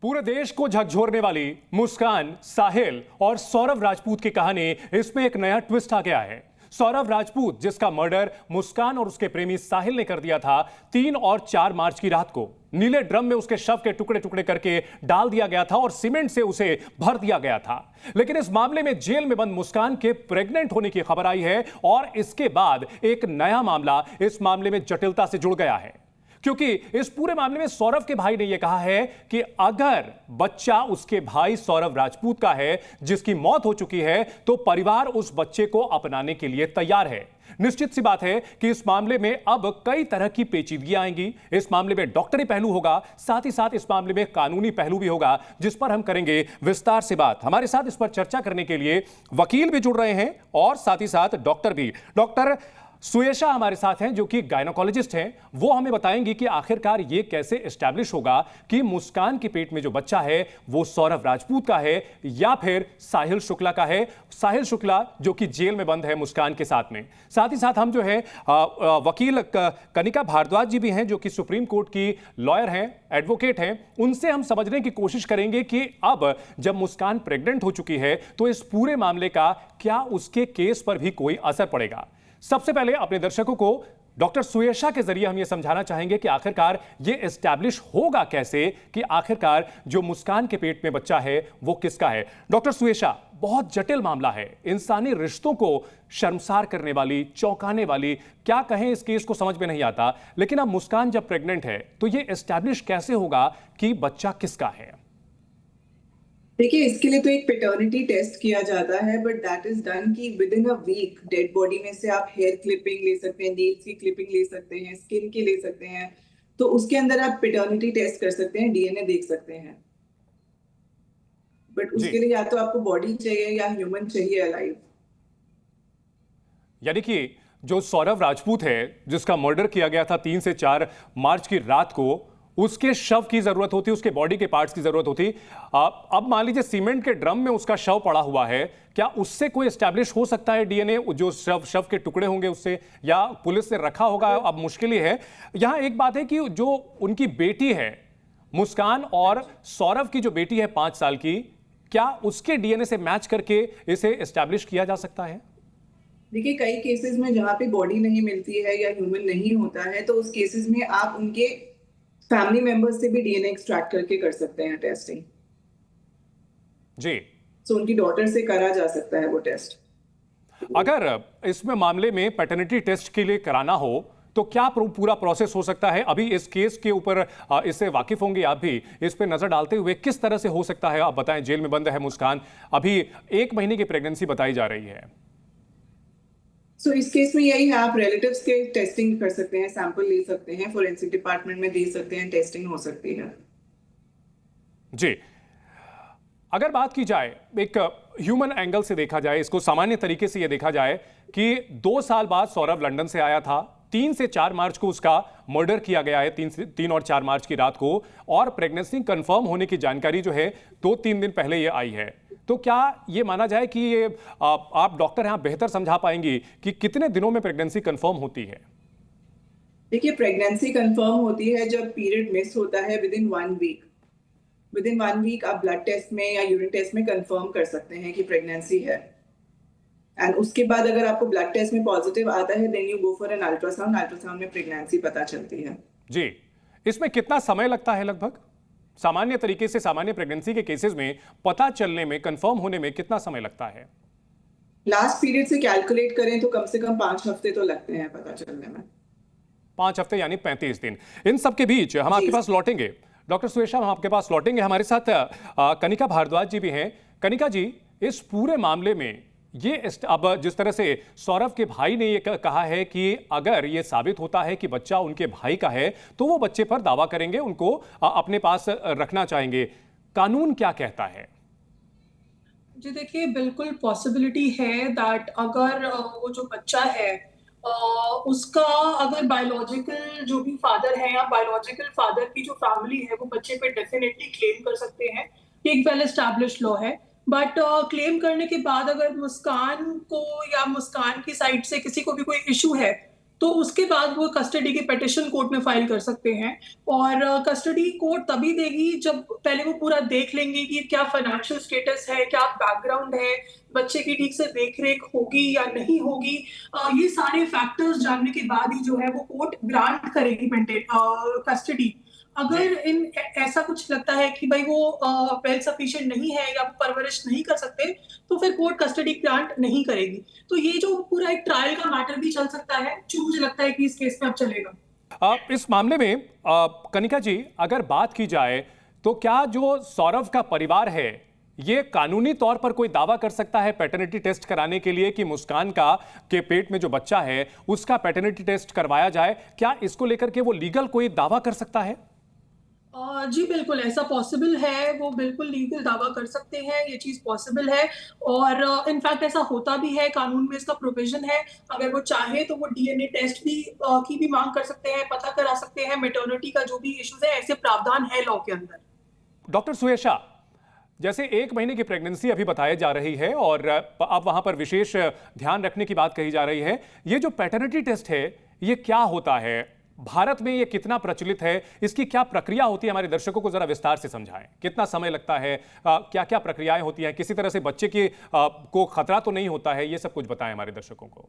पूरे देश को झकझोरने वाली मुस्कान, साहिल और सौरव राजपूत की कहानी, इसमें एक नया ट्विस्ट आ गया है। सौरव राजपूत, जिसका मर्डर मुस्कान और उसके प्रेमी साहिल ने कर दिया था, 3 और 4 मार्च की रात को नीले ड्रम में उसके शव के टुकड़े टुकड़े करके डाल दिया गया था और सीमेंट से उसे भर दिया गया था। लेकिन इस मामले में जेल में बंद मुस्कान के प्रेग्नेंट होने की खबर आई है और इसके बाद एक नया मामला इस मामले में जटिलता से जुड़ गया है, क्योंकि इस पूरे मामले में सौरव के भाई ने यह कहा है कि अगर बच्चा उसके भाई सौरव राजपूत का है जिसकी मौत हो चुकी है, तो परिवार उस बच्चे को अपनाने के लिए तैयार है। निश्चित सी बात है कि इस मामले में अब कई तरह की पेचीदगियां आएंगी। इस मामले में डॉक्टरी पहलू होगा, साथ ही साथ इस मामले में कानूनी पहलू भी होगा, जिस पर हम करेंगे विस्तार से बात। हमारे साथ इस पर चर्चा करने के लिए वकील भी जुड़ रहे हैं और साथ ही साथ डॉक्टर भी। डॉक्टर सुयेशा हमारे साथ हैं, जो कि गायनोकोलॉजिस्ट हैं। वो हमें बताएंगी कि आखिरकार ये कैसे एस्टैब्लिश होगा कि मुस्कान के पेट में जो बच्चा है वो सौरव राजपूत का है या फिर साहिल शुक्ला का है। साहिल शुक्ला जो कि जेल में बंद है मुस्कान के साथ में। साथ ही साथ हम जो है वकील कनिका भारद्वाज जी भी हैं, जो कि सुप्रीम कोर्ट की लॉयर हैं, एडवोकेट हैं। उनसे हम समझने की कोशिश करेंगे कि अब जब मुस्कान प्रेग्नेंट हो चुकी है तो इस पूरे मामले का क्या उसके केस पर भी कोई असर पड़ेगा। सबसे पहले अपने दर्शकों को डॉक्टर सुयेशा के जरिए हम यह समझाना चाहेंगे कि आखिरकार यह एस्टैब्लिश होगा कैसे कि आखिरकार जो मुस्कान के पेट में बच्चा है वो किसका है। डॉक्टर सुयेशा, बहुत जटिल मामला है, इंसानी रिश्तों को शर्मसार करने वाली, चौंकाने वाली, क्या कहें, इस केस को समझ में नहीं आता। लेकिन अब मुस्कान जब प्रेग्नेंट है तो यह एस्टैब्लिश कैसे होगा कि बच्चा किसका है। देखिए, इसके लिए तो एक पैटर्निटी टेस्ट किया जाता है, बट दैट इज डन कि within a week dead body में से आप हेयर क्लिपिंग ले सकते हैं, नेल्स की क्लिपिंग ले सकते हैं, स्किन की ले सकते हैं। तो उसके अंदर आप पैटर्निटी टेस्ट कर सकते हैं, डीएनए देख सकते हैं। बट उसके लिए या तो आपको बॉडी चाहिए या ह्यूमन चाहिए अलाइव। यानी कि जो सौरव राजपूत है, जिसका मर्डर किया गया था 3 से 4 मार्च की रात को, उसके शव की जरूरत होती, उसके बॉडी के पार्ट्स की जरूरत होती। अब मान लीजिए सीमेंट के ड्रम में उसका शव पड़ा हुआ है, क्या उससे कोई एस्टैब्लिश हो सकता है डीएनए, जो शव के टुकड़े होंगे उससे, या पुलिस ने रखा होगा? अब मुश्किल ही है। यहां एक बात है कि जो उनकी बेटी है मुस्कान और सौरव की जो बेटी है 5 साल की, क्या उसके डीएनए से मैच करके इसे एस्टैब्लिश किया जा सकता है? देखिए, कई केसेस में जहां पे बॉडी नहीं मिलती है या ह्यूमन नहीं होता है, तो उस केसेस में आप उनके फैमिली मेंबर्स से भी डीएनए एक्सट्रैक्ट करके कर सकते हैं टेस्टिंग जी। तो उनकी डॉटर से करा जा सकता है वो टेस्ट। अगर इसमें मामले में पैटर्निटी टेस्ट के लिए कराना हो तो क्या पूरा प्रोसेस हो सकता है? अभी इस केस के ऊपर इससे वाकिफ होंगे आप भी, इस पे नजर डालते हुए किस तरह से हो सकता है, आप बताएं। जेल में बंद है मुस्कान, अभी 1 महीने की प्रेगनेंसी बताई जा रही है। सो इस केस में यही है, आप रिलेटिव्स के टेस्टिंग कर सकते हैं, सैंपल ले सकते हैं, फोरेंसिक डिपार्टमेंट में दे सकते हैं, टेस्टिंग हो सकती है। जी, अगर बात की जाए एक ह्यूमन एंगल से देखा जाए, इसको सामान्य तरीके से यह देखा जाए कि 2 साल बाद सौरव लंदन से आया था, 3 से 4 मार्च को उसका मर्डर किया गया है, 3 और 4 मार्च की रात को, और प्रेगनेंसी कंफर्म होने की जानकारी जो है 2-3 दिन पहले ये आई है। तो क्या ये माना जाए कि ये आप डॉक्टर हैं, आप बेहतर समझा पाएंगी कि कितने दिनों में प्रेगनेंसी कंफर्म होती है? देखिए, प्रेगनेंसी कंफर्म होती है जब पीरियड मिस होता है within 1 week. Within 1 week आप ब्लड टेस्ट में या यूरिन टेस्ट में कंफर्म कर सकते हैं कि प्रेगनेंसी है। एंड उसके बाद अगर आपको ब्लड टेस्ट में पॉजिटिव आता है, then you go for an ultrasound. Ultrasound में प्रेगनेंसी पता चलती है। जी, इसमें कितना समय लगता है लगभग? सामान्य तरीके से सामान्य प्रेगनेंसी के केसेस में पता चलने में, कंफर्म होने में कितना समय लगता है? लास्ट पीरियड से कैलकुलेट करें तो कम से कम 5 हफ्ते तो लगते हैं पता चलने में। 5 हफ्ते यानी 35 दिन। इन सब के बीच हम आपके पास लौटेंगे, डॉक्टर सुयेशा, हम आपके पास लौटेंगे। हमारे साथ कनिका भारद्वाज जी भी हैं। कनिका जी, इस पूरे मामले में ये अब जिस तरह से सौरव के भाई ने ये कहा है कि अगर ये साबित होता है कि बच्चा उनके भाई का है तो वो बच्चे पर दावा करेंगे, उनको अपने पास रखना चाहेंगे, कानून क्या कहता है? जी देखिए, बिल्कुल पॉसिबिलिटी है दैट अगर वो जो बच्चा है उसका अगर बायोलॉजिकल जो भी फादर है या बायोलॉजिकल फादर की जो फैमिली है वो बच्चे पे डेफिनेटली क्लेम कर सकते हैं। ये एक वेल एस्टैब्लिश्ड लॉ है। बट क्लेम करने के बाद अगर मुस्कान को या मुस्कान की साइड से किसी को भी कोई इशू है तो उसके बाद वो कस्टडी की पिटीशन कोर्ट में फाइल कर सकते हैं। और कस्टडी कोर्ट तभी देगी जब पहले वो पूरा देख लेंगे कि क्या फाइनेंशियल स्टेटस है, क्या बैकग्राउंड है, बच्चे की ठीक से देख-रेख होगी या नहीं होगी। ये सारे फैक्टर्स जानने के बाद ही जो है वो कोर्ट ग्रांट करेगी कस्टडी। जी। अगर ऐसा कुछ लगता है कि भाई वो वेल सफिशिएंट नहीं है या वो परवरिश नहीं कर सकते, तो फिर कोर्ट कस्टडी ग्रांट नहीं करेगी। तो ये जो पूरा एक ट्रायल का मैटर भी चल सकता है, जो मुझे लगता है कि इस केस में अब चलेगा। इस मामले में कनिका जी अगर बात की जाए तो क्या जो सौरव का परिवार है ये कानूनी तौर पर कोई दावा कर सकता है पैटर्निटी टेस्ट कराने के लिए कि मुस्कान का के पेट में जो बच्चा है उसका पैटर्निटी टेस्ट करवाया जाए? क्या इसको लेकर के वो लीगल कोई दावा कर सकता है? जी बिल्कुल, ऐसा पॉसिबल है, वो बिल्कुल लीगल दावा कर सकते हैं, ये चीज़ पॉसिबल है। और इनफैक्ट ऐसा होता भी है, कानून में इसका प्रोविज़न है। अगर वो चाहे तो वो डीएनए टेस्ट भी की भी माँग कर सकते हैं, पता करा सकते हैं, मैटरनिटी का जो भी इश्यूज़ है, ऐसे प्रावधान है लॉ के अंदर। डॉक्टर सुयेशा, जैसे 1 महीने की प्रेगनेंसी अभी बताई जा रही है और अब वहां पर विशेष ध्यान रखने की बात कही जा रही है, ये जो पैटर्निटी टेस्ट है ये क्या होता है? भारत में ये कितना प्रचलित है? इसकी क्या प्रक्रिया होती है? हमारे दर्शकों को जरा विस्तार से समझाएं। कितना समय लगता है? क्या क्या प्रक्रियाएं होती हैं? किसी तरह से बच्चे की को खतरा तो नहीं होता है? ये सब कुछ बताएं हमारे दर्शकों को।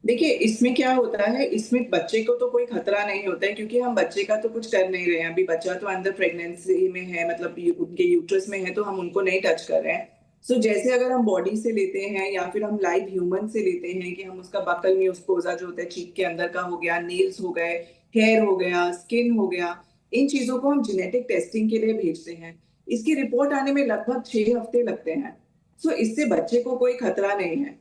देखिए, इसमें क्या होता है, इसमें बच्चे को तो कोई खतरा नहीं होता है क्योंकि हम बच्चे का तो कुछ कर नहीं रहे हैं। अभी बच्चा तो अंदर प्रेगनेंसी में है, मतलब उनके यूट्रस में है, तो हम उनको नहीं टच कर रहे हैं। सो जैसे अगर हम बॉडी से लेते हैं या फिर हम लाइव ह्यूमन से लेते हैं कि हम उसका बकल म्यूकोसा जो होता है चीक के अंदर का हो गया, नेल्स हो गए, हेयर हो गया, स्किन हो गया, इन चीज़ों को हम जेनेटिक टेस्टिंग के लिए भेजते हैं। इसकी रिपोर्ट आने में लगभग 6 हफ्ते लगते हैं। सो इससे बच्चे को कोई खतरा नहीं है।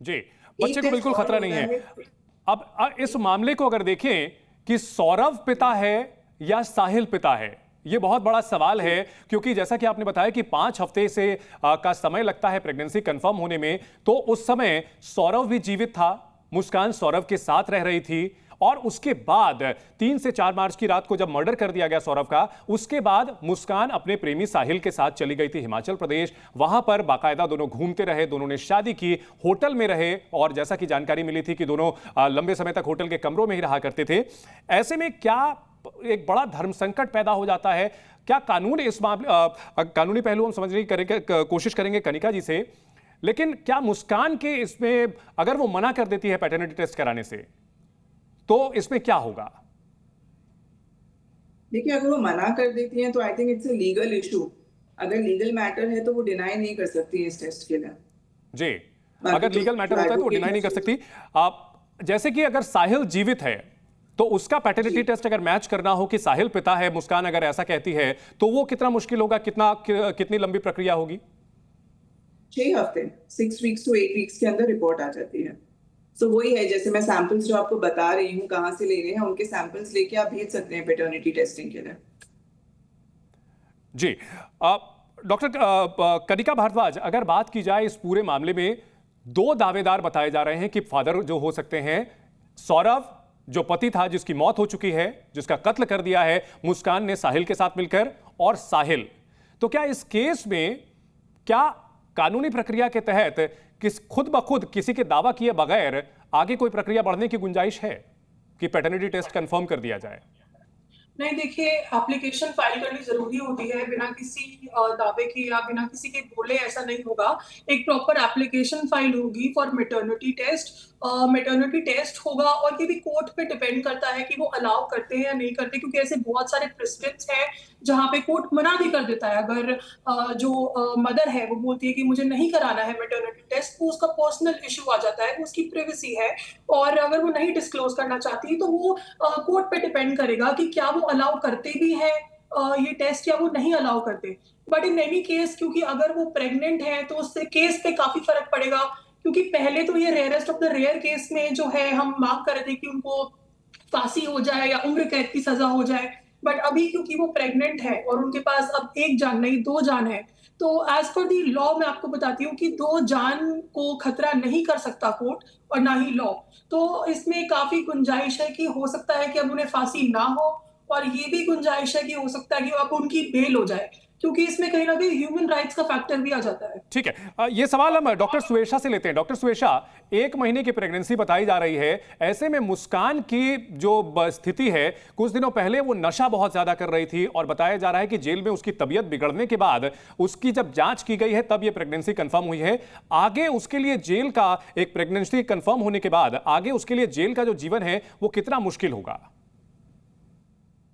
जी, एक बच्चे को टेस्ट बिल्कुल और खतरा होता नहीं है। है। अब इस मामले को अगर देखें कि सौरव पिता है या साहिल पिता है, ये बहुत बड़ा सवाल है क्योंकि जैसा कि आपने बताया कि 5 हफ्ते से का समय लगता है प्रेगनेंसी कंफर्म होने में, तो उस समय सौरव भी जीवित था, मुस्कान सौरव के साथ रह रही थी और उसके बाद 3 से 4 मार्च की रात को जब मर्डर कर दिया गया सौरव का, उसके बाद मुस्कान अपने प्रेमी साहिल के साथ चली गई थी हिमाचल प्रदेश। वहां पर बाकायदा दोनों घूमते रहे, दोनों ने शादी की, होटल में रहे और जैसा कि जानकारी मिली थी कि दोनों लंबे समय तक होटल के कमरों में ही रहा करते थे। ऐसे में क्या एक बड़ा धर्म संकट पैदा हो जाता है? क्या कानून इस मामले कानूनी पहलू हम समझने की कोशिश करेंगे कनिका जी से, लेकिन क्या मुस्कान के इसमें अगर वो मना कर देती है पैटर्निटी टेस्ट कराने से तो इसमें क्या होगा? देखिए, अगर वो मना कर देती हैं तो I think it's a legal issue. अगर लीगल मैटर है तो वो डिनाई नहीं कर सकती है इस टेस्ट के लिए। जी, बाकी अगर तो लीगल मैटर होता है तो वो डिनाई नहीं कर सकती। आप जैसे कि अगर साहिल जीवित है तो उसका पैटर्निटी टेस्ट अगर मैच करना हो कि साहिल पिता है, मुस्कान अगर ऐसा कहती है, तो वो कितना मुश्किल होगा, कितनी लंबी प्रक्रिया होगी? 6 हफ्ते, 6 वीक्स टू 8 वीक्स के अंदर रिपोर्ट आ जाती है। सो वही है, जैसे मैं सैंपल्स जो आपको बता रही हूँ कहाँ से लेने हैं, उनके सैंपल्स लेके आप भेज सकते हैं पैटर्निटी टेस्टिंग के लिए। जी, डॉक्टर कनिका भारद्वाज, अगर बात की जाए इस पूरे मामले में 2 दावेदार बताए जा रहे हैं कि फादर जो हो सकते हैं, सौरव जो पति था जिसकी मौत हो चुकी है, जिसका कत्ल कर दिया है मुस्कान ने साहिल के साथ मिलकर, और साहिल। तो क्या इस केस में क्या कानूनी प्रक्रिया के तहत खुद ब खुद किसी के दावा किए बगैर आगे कोई प्रक्रिया बढ़ने की गुंजाइश है कि पैटर्निटी टेस्ट कंफर्म कर दिया जाए? नहीं, देखिए, एप्लीकेशन फाइल करनी ज़रूरी होती है, बिना किसी दावे के या बिना किसी के बोले ऐसा नहीं होगा। एक प्रॉपर एप्लीकेशन फाइल होगी for maternity test. Maternity test होगा और ये भी कोर्ट पे डिपेंड करता है कि वो अलाउ करते हैं या नहीं करते, क्योंकि ऐसे बहुत सारे प्रेसिडेंट्स हैं जहाँ पे कोर्ट मना भी कर देता है। अगर जो मदर है वो बोलती है कि मुझे नहीं कराना है मैटरनिटी टेस्ट, तो उसका पर्सनल इश्यू आ जाता है, उसकी प्राइवेसी है, और अगर वो नहीं डिस्क्लोज करना चाहती तो वो कोर्ट पे डिपेंड करेगा कि क्या वो अलाउ करते भी हैं ये टेस्ट या वो नहीं अलाउ करते। बट इन एनी केस, क्योंकि अगर वो प्रेग्नेंट है तो उससे केस पे काफी फर्क पड़ेगा, क्योंकि पहले तो ये rarest of the rare case में जो है हम मांग कर रहे थे कि उनको फांसी हो जाए या उम्र कैद की सजा हो जाए। बट अभी क्योंकि वो प्रेग्नेंट है और उनके पास अब 1 जान नहीं 2 जान है, तो एज पर दी लॉ मैं आपको बताती हूँ कि 2 जान को खतरा नहीं कर सकता कोर्ट और ना ही लॉ। तो इसमें काफी गुंजाइश है कि हो सकता है कि अब उन्हें फांसी ना हो, और ये भी गुंजाइश है कि हो सकता है कि अब उनकी बेल हो जाए, क्योंकि इसमें कहीं ना कहीं ह्यूमन राइट्स का फैक्टर भी आ जाता है। ठीक है, ये सवाल हम डॉक्टर सुवेशा से लेते हैं। डॉक्टर सुवेशा, 1 महीने की प्रेगनेंसी बताई जा रही है, ऐसे में मुस्कान की जो स्थिति है, कुछ दिनों पहले वो नशा बहुत ज्यादा कर रही थी और बताया जा रहा है कि जेल में उसकी तबीयत बिगड़ने के बाद उसकी जब जांच की गई है तब ये प्रेगनेंसी कंफर्म हुई है। आगे उसके लिए जेल का, एक प्रेगनेंसी कंफर्म होने के बाद आगे उसके लिए जेल का जो जीवन है वो कितना मुश्किल होगा?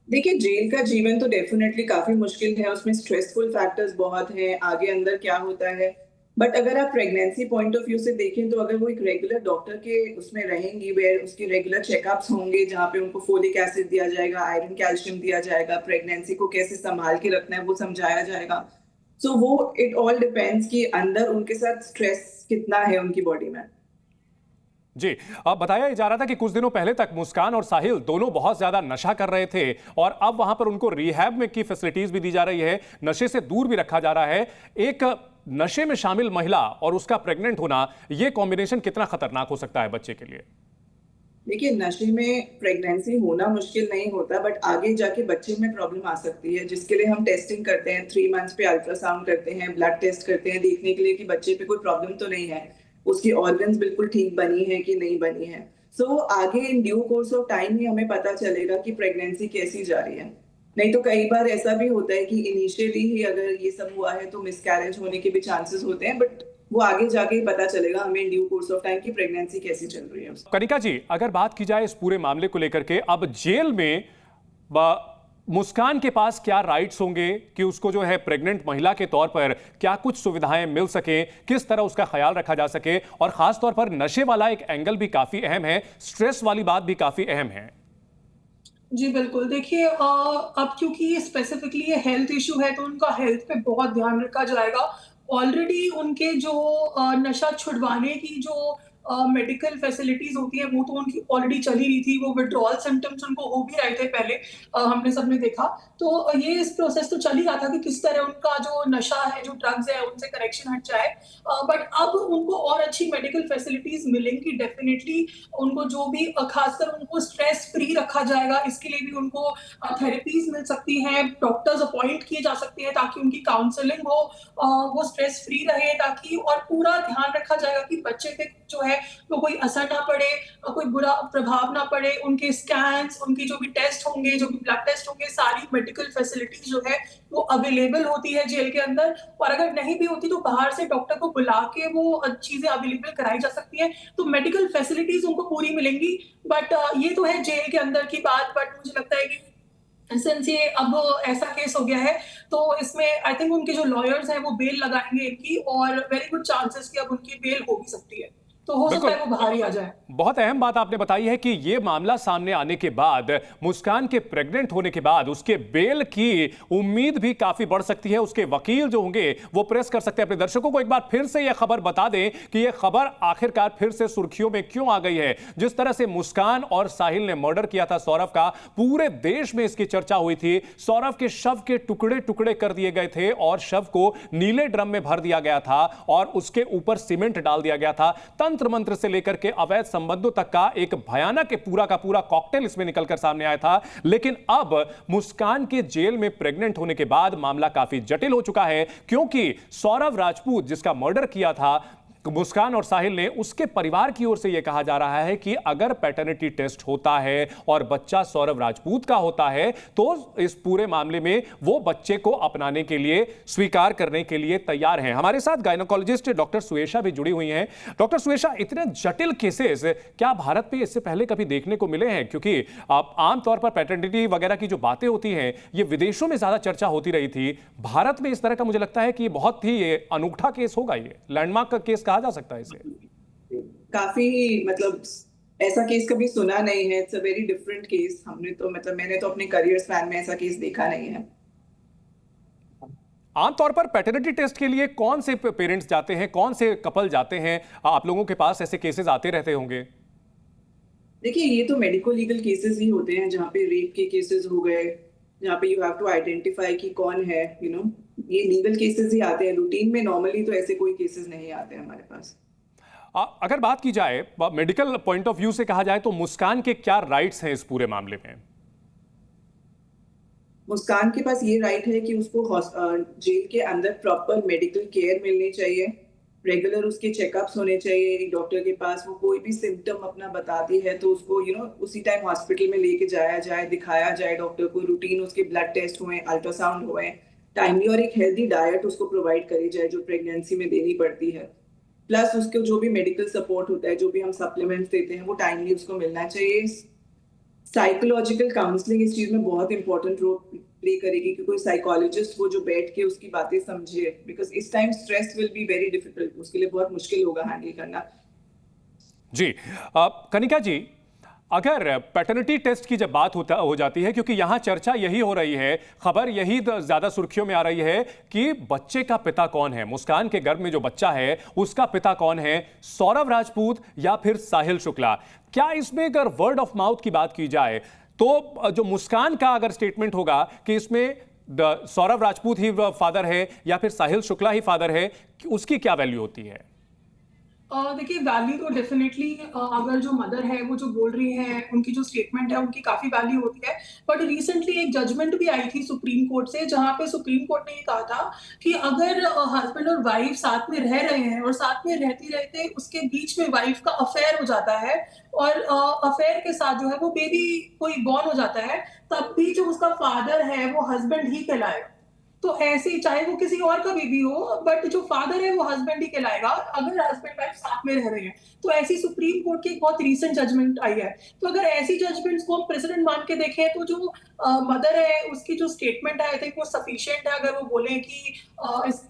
देखिए, जेल का जीवन तो डेफिनेटली काफी मुश्किल है, उसमें स्ट्रेसफुल फैक्टर्स बहुत हैं, आगे अंदर क्या होता है। बट अगर आप प्रेगनेंसी पॉइंट ऑफ व्यू से देखें तो अगर वो एक रेगुलर डॉक्टर के उसमें रहेंगी, वेयर उसके रेगुलर चेकअप्स होंगे जहाँ पे उनको फोलिक एसिड दिया जाएगा, आयरन कैल्शियम दिया जाएगा, प्रेगनेंसी को कैसे संभाल के रखना है वो समझाया जाएगा। सो वो इट ऑल डिपेंड्स कि अंदर उनके साथ स्ट्रेस कितना है उनकी बॉडी में। जी, अब बताया जा रहा था कि कुछ दिनों पहले तक मुस्कान और साहिल दोनों बहुत ज्यादा नशा कर रहे थे और अब वहां पर उनको रिहैब में की फैसिलिटीज भी दी जा रही है, नशे से दूर भी रखा जा रहा है। एक नशे में शामिल महिला और उसका प्रेग्नेंट होना, यह कॉम्बिनेशन कितना खतरनाक हो सकता है बच्चे के लिए? देखिए, नशे में प्रेगनेंसी होना मुश्किल नहीं होता, बट आगे जाके बच्चे में प्रॉब्लम आ सकती है, जिसके लिए हम टेस्टिंग करते हैं। 3 मंथ्स पे अल्ट्रासाउंड करते हैं, ब्लड टेस्ट करते हैं, देखने के लिए कि बच्चे पे कोई प्रॉब्लम तो नहीं है, उसकी ऑर्गन्स बिल्कुल ठीक बनी है कि नहीं बनी है। सो आगे in due course of time ही हमें पता चलेगा कि प्रेगनेंसी कैसी जा रही है। नहीं तो कई बार ऐसा भी होता है कि इनिशियली ही अगर ये सब हुआ है तो मिसकैरेज होने के भी चांसेस होते हैं, बट वो आगे जाके ही पता चलेगा हमें ड्यू कोर्स ऑफ टाइम की प्रेगनेंसी कैसी चल रही है। कनिका जी, अगर बात की जाए इस पूरे मामले को लेकर के, अब जेल में मुस्कान के पास क्या राइट्स होंगे कि उसको जो है प्रेग्नेंट महिला के तौर पर क्या कुछ सुविधाएं मिल सके, किस तरह उसका ख्याल रखा जा सके, और खास तौर पर नशे वाला एक एंगल भी काफी अहम है, स्ट्रेस वाली बात भी काफी अहम है। जी बिल्कुल, देखिए अब क्योंकि ये स्पेसिफिकली ये हेल्थ इशू है तो उनका हेल्थ पे बहुत ध्यान रखा जाएगा। ऑलरेडी उनके जो नशा छुड़वाने की जो मेडिकल फैसिलिटीज होती है वो तो उनकी ऑलरेडी चली रही थी, वो विड्रॉल सिम्टम्स उनको हो भी रहे थे पहले, हमने सबने देखा। तो ये इस प्रोसेस तो चल ही रहा था कि किस तरह उनका जो नशा है, जो ड्रग्स है, उनसे कनेक्शन हट जाए। बट अब उनको और अच्छी मेडिकल फैसिलिटीज मिलेंगी डेफिनेटली। उनको जो भी खासकर उनको स्ट्रेस फ्री रखा जाएगा, इसके लिए भी उनको थेरेपीज मिल सकती हैं, डॉक्टर्स अपॉइंट किए जा सकते हैं ताकि उनकी काउंसलिंग हो, वो स्ट्रेस फ्री रहे, ताकि और पूरा ध्यान रखा जाएगा कि बच्चे पे जो है वो कोई असर ना पड़े, कोई बुरा प्रभाव ना पड़े। उनके स्कैन्स, उनके जो भी टेस्ट होंगे, जो भी ब्लड टेस्ट होंगे, सारी मेडिकल फैसिलिटीज जो है वो अवेलेबल होती है जेल के अंदर। और अगर नहीं भी होती तो बाहर से डॉक्टर को बुला के वो चीजें अवेलेबल कराई जा सकती है। तो मेडिकल फैसिलिटीज उनको पूरी मिलेंगी। बट ये तो है जेल के अंदर की बात। बट मुझे लगता है कि सिंस ये अब ऐसा केस हो गया है तो इसमें आई थिंक उनके जो लॉयर्स हैं वो बेल लगाएंगे इनकी, और वेरी गुड चांसेस कि अब उनकी बेल हो भी सकती है, तो हो सकता है वो बाहर ही आ जाए। बहुत अहम बात आपने बताई है कि यह मामला सामने आने के बाद, मुस्कान के प्रेग्नेंट होने के बाद उसके बेल की उम्मीद भी काफी बढ़ सकती है। उसके वकील जो होंगे वो प्रेस कर सकते हैं। अपने दर्शकों को एक बार फिर से यह खबर बता दें कि यह खबर आखिरकार फिर से सुर्खियों में क्यों आ गई है। जिस तरह से मुस्कान और साहिल ने मर्डर किया था सौरव का, पूरे देश में इसकी चर्चा हुई थी। सौरव के शव के टुकड़े टुकड़े कर दिए गए थे और शव को नीले ड्रम में भर दिया गया था और उसके ऊपर सीमेंट डाल दिया गया था। तंत्र मंत्र से लेकर के अवैध संबंधों तक का एक भयानक पूरा का पूरा कॉकटेल इसमें निकलकर सामने आया था। लेकिन अब मुस्कान के जेल में प्रेग्नेंट होने के बाद मामला काफी जटिल हो चुका है, क्योंकि सौरव राजपूत जिसका मर्डर किया था मुस्कान और साहिल ने, उसके परिवार की ओर से यह कहा जा रहा है कि अगर पैटर्निटी टेस्ट होता है और बच्चा सौरव राजपूत का होता है तो इस पूरे मामले में वो बच्चे को अपनाने के लिए, स्वीकार करने के लिए तैयार हैं। हमारे साथ गायनोकोलॉजिस्ट डॉक्टर सुवेशा भी जुड़ी हुई हैं। डॉक्टर सुवेशा, इतने जटिल केसेस क्या भारत में इससे पहले कभी देखने को मिले हैं? क्योंकि आमतौर पर पैटर्निटी वगैरह की जो बातें होती हैं ये विदेशों में ज्यादा चर्चा होती रही थी। भारत में इस तरह का मुझे लगता है कि ये बहुत ही अनूठा केस होगा, ये लैंडमार्क का केस जा सकता है इसे। काफी मतलब ऐसा केस कभी सुना नहीं है। It's a very different case. हमने तो मैंने तो अपने करियर स्पैन में ऐसा केस देखा नहीं है। आमतौर पर पैटर्निटी टेस्ट के लिए कौन से पेरेंट्स जाते हैं, कौन से कपल जाते हैं? आप लोगों के पास ऐसे केसेस आते रहते होंगे। देखिए, ये तो मेडिको लीगल केसेस ही होते हैं, जहाँ पे रेप के केसेस हो गए, जहाँ पे यू हैव टू आइडेंटिफाई कि कौन है, ये लीगल केसेस ही आते हैं। रूटीन में नॉर्मली तो ऐसे कोई केसेस नहीं आते हमारे पास। अगर बात की जाए मेडिकल पॉइंट ऑफ व्यू से कहा जाए तो मुस्कान के क्या राइट्स हैं इस पूरे मामले में? मुस्कान के पास ये राइट है कि उसको जेल के अंदर प्रॉपर मेडिकल केयर मिलनी चाहिए, रेगुलर उसके चेकअप्स होने चाहिए एक डॉक्टर के पास। वो कोई भी सिम्टम अपना बताती है तो उसको उसी टाइम हॉस्पिटल में लेके जाया जाए, दिखाया जाए डॉक्टर को, रूटीन उसके ब्लड टेस्ट हुए, अल्ट्रासाउंड हुए, टाइमली, और एक हेल्दी डाइट उसको प्रोवाइड करी जाए जो प्रेगनेंसी में देनी पड़ती है। प्लस उसको जो भी मेडिकल सपोर्ट होता है, जो भी हम सप्लीमेंट्स देते हैं, वो टाइमली उसको मिलना चाहिए। साइकोलॉजिकल काउंसलिंग इस चीज में बहुत इंपॉर्टेंट रोल प्ले करेगी कि कोई साइकोलॉजिस्ट वो जो बैठ के उसकी बातें समझे, बिकॉज इस time stress will be very difficult, उसके लिए बहुत मुश्किल होगा हैंडल करना। जी कनिका जी, अगर पैटर्निटी टेस्ट की जब बात हो जाती है, क्योंकि यहां चर्चा यही हो रही है, खबर यही ज्यादा सुर्खियों में आ रही है कि बच्चे का पिता कौन है, मुस्कान के गर्भ में जो बच्चा है उसका पिता कौन है, सौरभ राजपूत या फिर साहिल शुक्ला। क्या इसमें अगर वर्ड ऑफ माउथ की बात की जाए तो जो मुस्कान का अगर स्टेटमेंट होगा कि इसमें सौरभ राजपूत ही फादर है या फिर साहिल शुक्ला ही फादर है, उसकी क्या वैल्यू होती है? देखिए, वैल्यू तो डेफिनेटली अगर जो मदर है वो जो बोल रही है, उनकी जो स्टेटमेंट है उनकी काफी वैल्यू होती है। बट रिसेंटली एक जजमेंट भी आई थी सुप्रीम कोर्ट से, जहां पे सुप्रीम कोर्ट ने ये कहा था कि अगर हस्बैंड और वाइफ साथ में रह रहे हैं और साथ में रहते रहते उसके बीच में वाइफ का अफेयर हो जाता है और अफेयर के साथ जो है वो बेबी कोई बॉर्न हो जाता है, तब भी जो उसका फादर है वो हस्बैंड ही कहलाएगा। तो ऐसे चाहे वो किसी और का बेबी हो, बट जो फादर है वो हस्बैंड ही कहलाएगा अगर हस्बैंड वाइफ साथ में रह रहे हैं। तो ऐसी सुप्रीम कोर्ट की एक बहुत रीसेंट जजमेंट आई है। तो अगर ऐसी जजमेंट्स को हम प्रेसिडेंट मान के देखें तो जो मदर है उसकी जो स्टेटमेंट है आई थिंक वो सफिशिएंट है। अगर वो बोले कि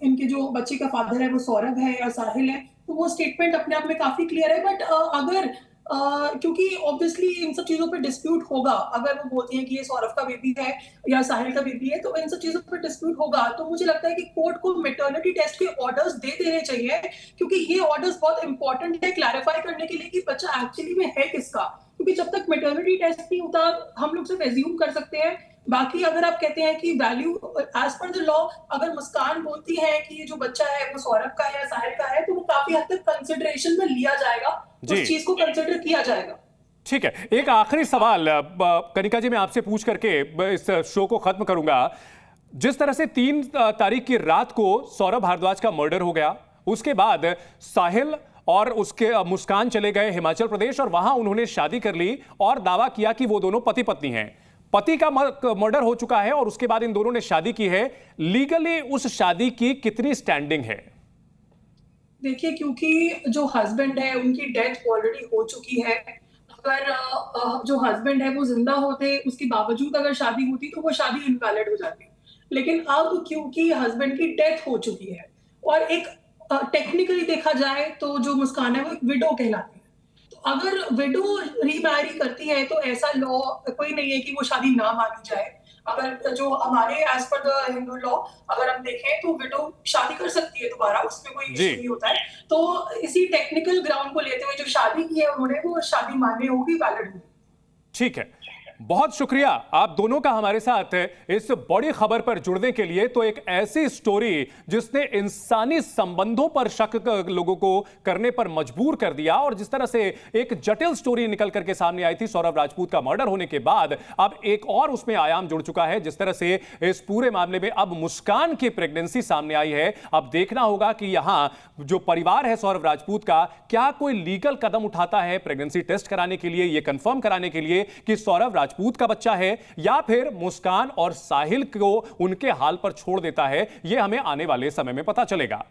इनके जो बच्चे का फादर है वो सौरभ है या साहिल है, तो वो स्टेटमेंट अपने आप में काफी क्लियर है। बट अगर क्योंकि ऑब्वियसली इन सब चीजों पे डिस्प्यूट होगा, अगर वो बोलती है कि ये सौरभ का बेबी है या साहिल का बेबी है, तो इन सब चीजों पे डिस्प्यूट होगा। तो मुझे लगता है कि कोर्ट को मैटरनिटी टेस्ट के ऑर्डर्स दे देने चाहिए, क्योंकि ये ऑर्डर्स बहुत इंपॉर्टेंट है क्लैरिफाई करने के लिए कि बच्चा एक्चुअली में है किसका। क्योंकि जब तक मैटरनिटी टेस्ट नहीं होता हम लोग सिर्फ एज्यूम कर सकते हैं। बाकी अगर आप कहते हैं कि value as per the law, अगर मुस्कान बोलती है कि ये जो बच्चा है वो सौरभ का है या साहिल का है, तो वो काफी हद तक कंसिडरेशन में लिया जाएगा, उस चीज को कंसिडर किया जाएगा। ठीक है, एक आखिरी सवाल कनिका जी मैं आपसे पूछ करके इस शो को खत्म करूंगा। जिस तरह से 3 तारीख की रात को सौरभ भारद्वाज का मर्डर हो गया, उसके बाद साहिल और उसके मुस्कान चले गए हिमाचल प्रदेश और वहां उन्होंने शादी कर ली और दावा किया कि वो दोनों पति पत्नी हैं। पति का मर्डर हो चुका है और उसके बाद इन दोनों ने शादी की है। लीगली उस शादी की कितनी स्टैंडिंग है? देखिए, क्योंकि जो हस्बैंड है उनकी डेथ ऑलरेडी हो चुकी है। अगर जो हस्बैंड है वो जिंदा होते, उसके बावजूद अगर शादी होती तो वो शादी इनवैलिड हो जाती। लेकिन अब क्योंकि हस्बैंड की डेथ हो चुकी है और एक टेक्निकली देखा जाए तो जो मुस्कान है वो एक विडो कहलाती है। तो अगर विडो रीमैरी करती है तो ऐसा लॉ कोई नहीं है कि वो शादी ना मानी जाए। अगर जो हमारे as per the Hindu law अगर हम देखें तो विडो शादी कर सकती है दोबारा, उसमें कोई इश्यू नहीं होता है। तो इसी टेक्निकल ग्राउंड को लेते हुए जो शादी की है उन्होंने, वो शादी मान्य होगी, वैलिड होगी। ठीक है, बहुत शुक्रिया आप दोनों का हमारे साथ इस बड़ी खबर पर जुड़ने के लिए। तो एक ऐसी स्टोरी जिसने इंसानी संबंधों पर शक लोगों को करने पर मजबूर कर दिया, और जिस तरह से एक जटिल स्टोरी निकल करके सामने आई थी सौरभ राजपूत का मर्डर होने के बाद, अब एक और उसमें आयाम जुड़ चुका है। जिस तरह से इस पूरे मामले में अब मुस्कान की प्रेगनेंसी सामने आई है, अब देखना होगा कि यहां जो परिवार है सौरभ राजपूत का, क्या कोई लीगल कदम उठाता है प्रेगनेंसी टेस्ट कराने के लिए, यह कंफर्म कराने के लिए कि सौरभ राजपूत का बच्चा है, या फिर मुस्कान और साहिल को उनके हाल पर छोड़ देता है। यह हमें आने वाले समय में पता चलेगा।